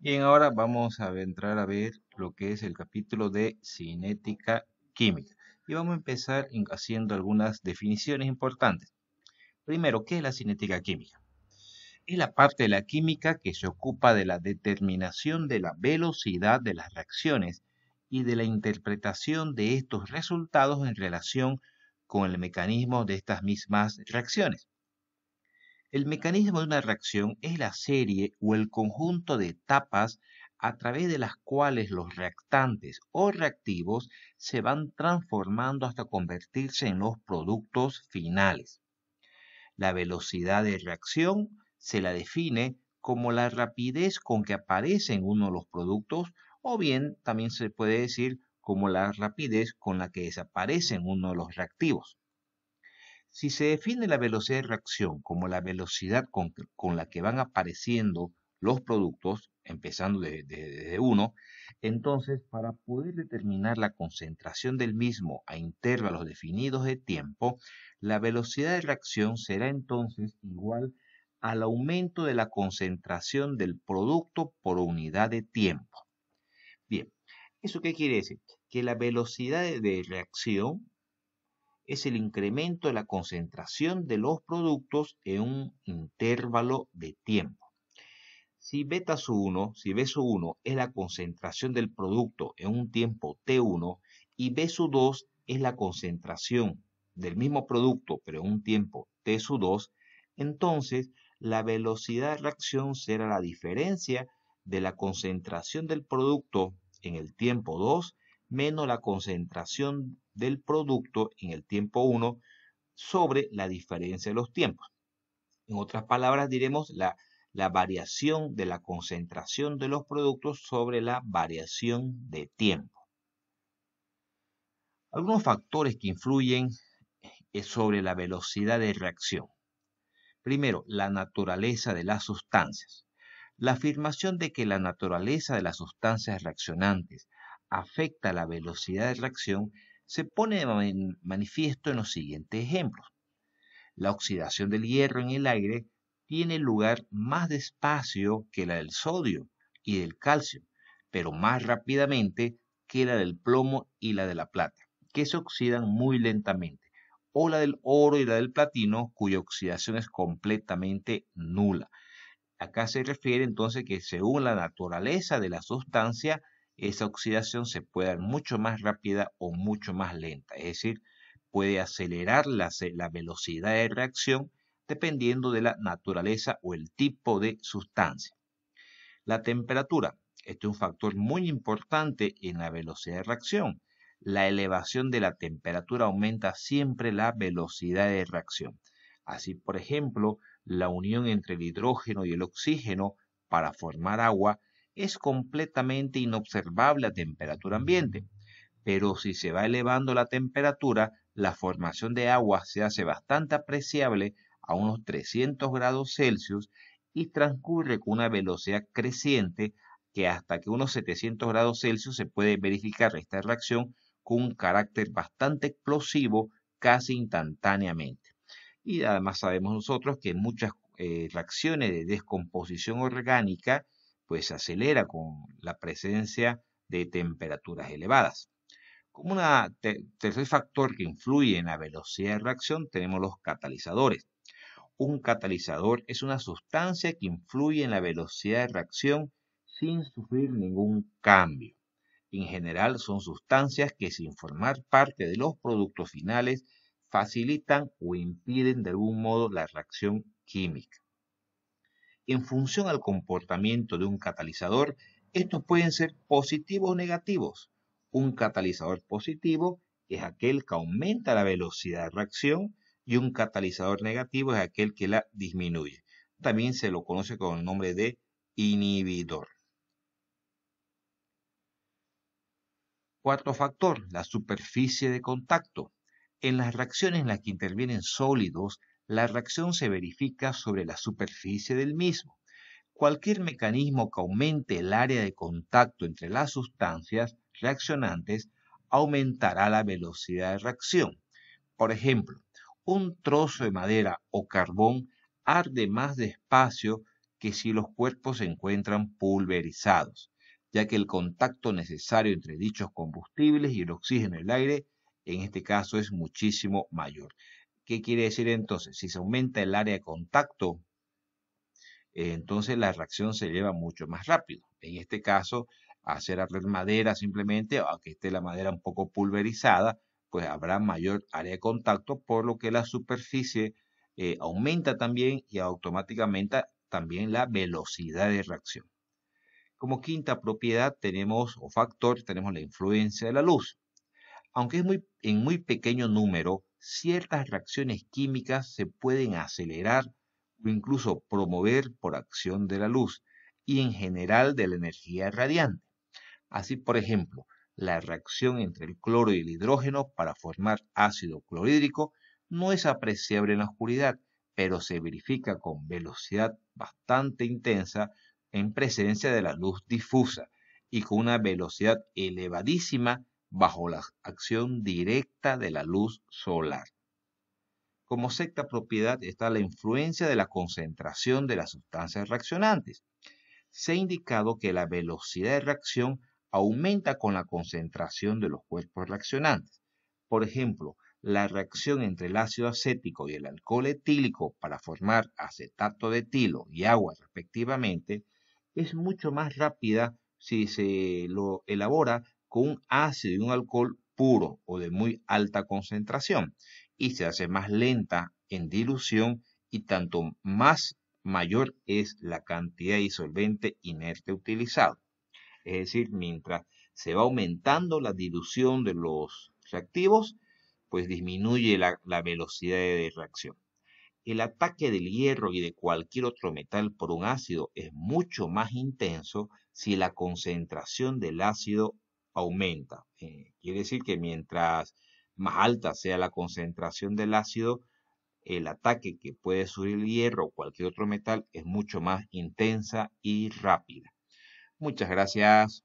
Bien, ahora vamos a entrar a ver lo que es el capítulo de cinética química. Y vamos a empezar haciendo algunas definiciones importantes. Primero, ¿qué es la cinética química? Es la parte de la química que se ocupa de la determinación de la velocidad de las reacciones y de la interpretación de estos resultados en relación con el mecanismo de estas mismas reacciones. El mecanismo de una reacción es la serie o el conjunto de etapas a través de las cuales los reactantes o reactivos se van transformando hasta convertirse en los productos finales. La velocidad de reacción se la define como la rapidez con que aparecen uno de los productos, o bien también se puede decir como la rapidez con la que desaparecen uno de los reactivos. Si se define la velocidad de reacción como la velocidad con la que van apareciendo los productos, empezando desde 1, entonces para poder determinar la concentración del mismo a intervalos definidos de tiempo, la velocidad de reacción será entonces igual al aumento de la concentración del producto por unidad de tiempo. Bien, ¿eso qué quiere decir? Que la velocidad de reacción es el incremento de la concentración de los productos en un intervalo de tiempo. Si beta sub 1, si B sub 1 es la concentración del producto en un tiempo T1 y B sub 2 es la concentración del mismo producto pero en un tiempo T sub 2, entonces la velocidad de reacción será la diferencia de la concentración del producto en el tiempo 2 menos la concentración del producto en el tiempo 1 sobre la diferencia de los tiempos. En otras palabras, diremos la variación de la concentración de los productos sobre la variación de tiempo. Algunos factores que influyen sobre la velocidad de reacción. Primero, la naturaleza de las sustancias. La afirmación de que la naturaleza de las sustancias reaccionantes afecta la velocidad de reacción se pone en manifiesto en los siguientes ejemplos. La oxidación del hierro en el aire tiene lugar más despacio que la del sodio y del calcio, pero más rápidamente que la del plomo y la de la plata, que se oxidan muy lentamente, o la del oro y la del platino, cuya oxidación es completamente nula. Acá se refiere entonces que según la naturaleza de la sustancia, esa oxidación se puede dar mucho más rápida o mucho más lenta, es decir, puede acelerar la velocidad de reacción dependiendo de la naturaleza o el tipo de sustancia. La temperatura. Este es un factor muy importante en la velocidad de reacción. La elevación de la temperatura aumenta siempre la velocidad de reacción. Así, por ejemplo, la unión entre el hidrógeno y el oxígeno para formar agua es completamente inobservable a temperatura ambiente. Pero si se va elevando la temperatura, la formación de agua se hace bastante apreciable a unos 300 grados Celsius y transcurre con una velocidad creciente que hasta que unos 700 grados Celsius se puede verificar esta reacción con un carácter bastante explosivo casi instantáneamente. Y además sabemos nosotros que muchas reacciones de descomposición orgánica pues se acelera con la presencia de temperaturas elevadas. Como un tercer factor que influye en la velocidad de reacción tenemos los catalizadores. Un catalizador es una sustancia que influye en la velocidad de reacción sin sufrir ningún cambio. En general son sustancias que sin formar parte de los productos finales facilitan o impiden de algún modo la reacción química. En función al comportamiento de un catalizador, estos pueden ser positivos o negativos. Un catalizador positivo es aquel que aumenta la velocidad de reacción y un catalizador negativo es aquel que la disminuye. También se lo conoce con el nombre de inhibidor. Cuarto factor, la superficie de contacto. En las reacciones en las que intervienen sólidos, la reacción se verifica sobre la superficie del mismo. Cualquier mecanismo que aumente el área de contacto entre las sustancias reaccionantes aumentará la velocidad de reacción. Por ejemplo, un trozo de madera o carbón arde más despacio que si los cuerpos se encuentran pulverizados, ya que el contacto necesario entre dichos combustibles y el oxígeno del aire, en este caso, es muchísimo mayor. ¿Qué quiere decir entonces? Si se aumenta el área de contacto, entonces la reacción se lleva mucho más rápido. En este caso, hacer arder madera simplemente, aunque esté la madera un poco pulverizada, pues habrá mayor área de contacto, por lo que la superficie aumenta también y automáticamente también la velocidad de reacción. Como quinta propiedad tenemos, o factor, tenemos la influencia de la luz. Aunque es en muy pequeño número, ciertas reacciones químicas se pueden acelerar o incluso promover por acción de la luz y en general de la energía radiante. Así, por ejemplo, la reacción entre el cloro y el hidrógeno para formar ácido clorhídrico no es apreciable en la oscuridad, pero se verifica con velocidad bastante intensa en presencia de la luz difusa y con una velocidad elevadísima bajo la acción directa de la luz solar. Como sexta propiedad está la influencia de la concentración de las sustancias reaccionantes. Se ha indicado que la velocidad de reacción aumenta con la concentración de los cuerpos reaccionantes. Por ejemplo, la reacción entre el ácido acético y el alcohol etílico para formar acetato de etilo y agua respectivamente es mucho más rápida si se lo elabora con un ácido y un alcohol puro o de muy alta concentración y se hace más lenta en dilución y tanto más mayor es la cantidad de disolvente inerte utilizado. Es decir, mientras se va aumentando la dilución de los reactivos, pues disminuye la velocidad de reacción. El ataque del hierro y de cualquier otro metal por un ácido es mucho más intenso si la concentración del ácido aumenta. Quiere decir que mientras más alta sea la concentración del ácido, el ataque que puede sufrir el hierro o cualquier otro metal es mucho más intensa y rápida. Muchas gracias.